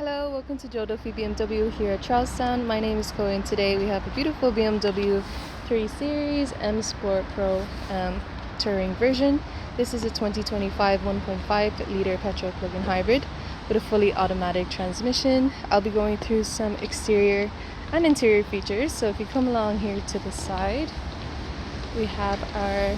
Hello, welcome to Joe Duffy BMW here at Charlestown. My name is Chloe and today we have a beautiful BMW 3 Series M Sport Pro touring version. This is a 2025 1.5 litre petrol plug-in hybrid with a fully automatic transmission. I'll be going through some exterior and interior features. So if you come along here to the side, we have our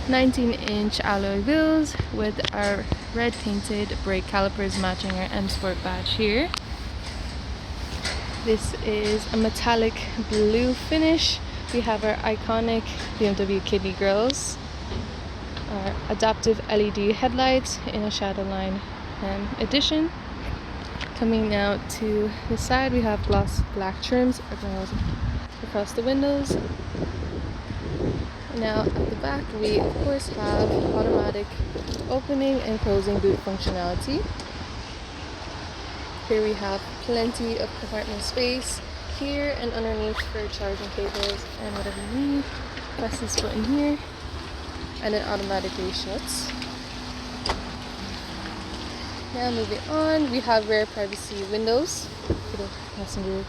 19-inch alloy wheels with our red painted brake calipers matching our M Sport badge here. This is a metallic blue finish. We have our iconic BMW kidney grills, our adaptive LED headlights in a shadow line edition. Coming now to the side, we have gloss black trims across the windows. Now at the back, we of course have automatic opening and closing boot functionality. Here we have plenty of compartment space here and underneath for charging cables and whatever you need. Press this button here and it automatically shuts. Now moving on, we have rear privacy windows for the passenger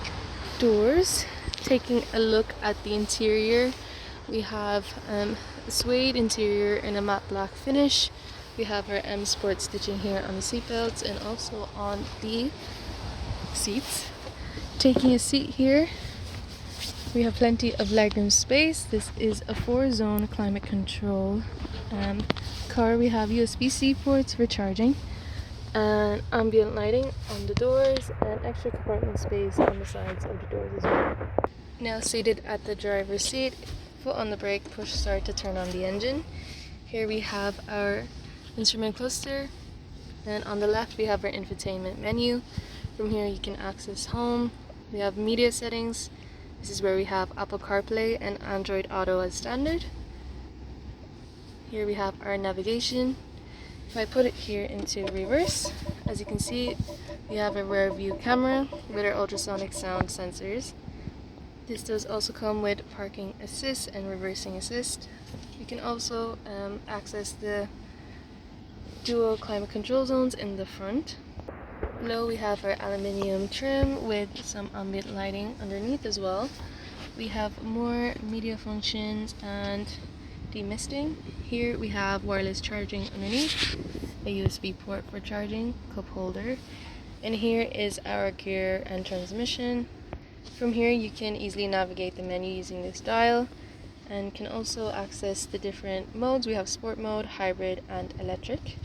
doors. Taking a look at the interior, we have a suede interior in a matte black finish. We have our M Sport stitching here on the seat belts and also on the seats. Taking a seat here, we have plenty of legroom space. This is a 4-zone climate control car. We have USB-C ports for charging and ambient lighting on the doors and extra compartment space on the sides of the doors as well. Now seated at the driver's seat, foot on the brake, push start to turn on the engine. Here we have our instrument cluster, and on the left we have our infotainment menu. From here you can access home. We have media settings. This is where we have Apple CarPlay and Android Auto as standard. Here we have our navigation. If I put it here into reverse, as you can see, we have a rear view camera with our ultrasonic sound sensors. This does also come with parking assist and reversing assist. You can also access the dual climate control zones in the front. Below we have our aluminium trim with some ambient lighting underneath as well. We have more media functions and demisting. Here we have wireless charging underneath, a USB port for charging, cup holder, and here is our gear and transmission. From here you can easily navigate the menu using this dial and can also access the different modes. We have sport mode, hybrid and electric.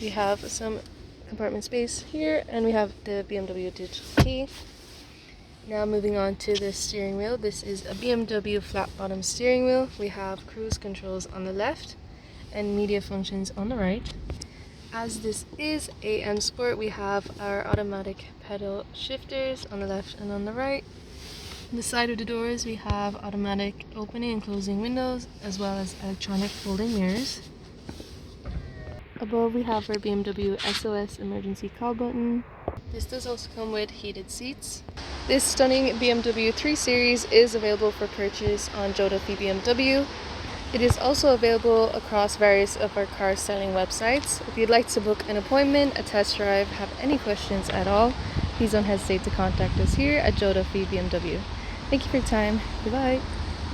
We have some compartment space here and we have the BMW digital key. Now moving on to the steering wheel. This is a BMW flat bottom steering wheel. We have cruise controls on the left and media functions on the right. As this is a M Sport, we have our automatic pedal shifters on the left and on the right. On the side of the doors we have automatic opening and closing windows as well as electronic folding mirrors. Above we have our BMW SOS emergency call button. This does also come with heated seats. This stunning BMW 3 Series is available for purchase on Joe Duffy BMW. It is also available across various of our car selling websites. If you'd like to book an appointment, a test drive, have any questions at all, please don't hesitate to contact us here at Joe Duffy BMW. Thank you for your time. Goodbye.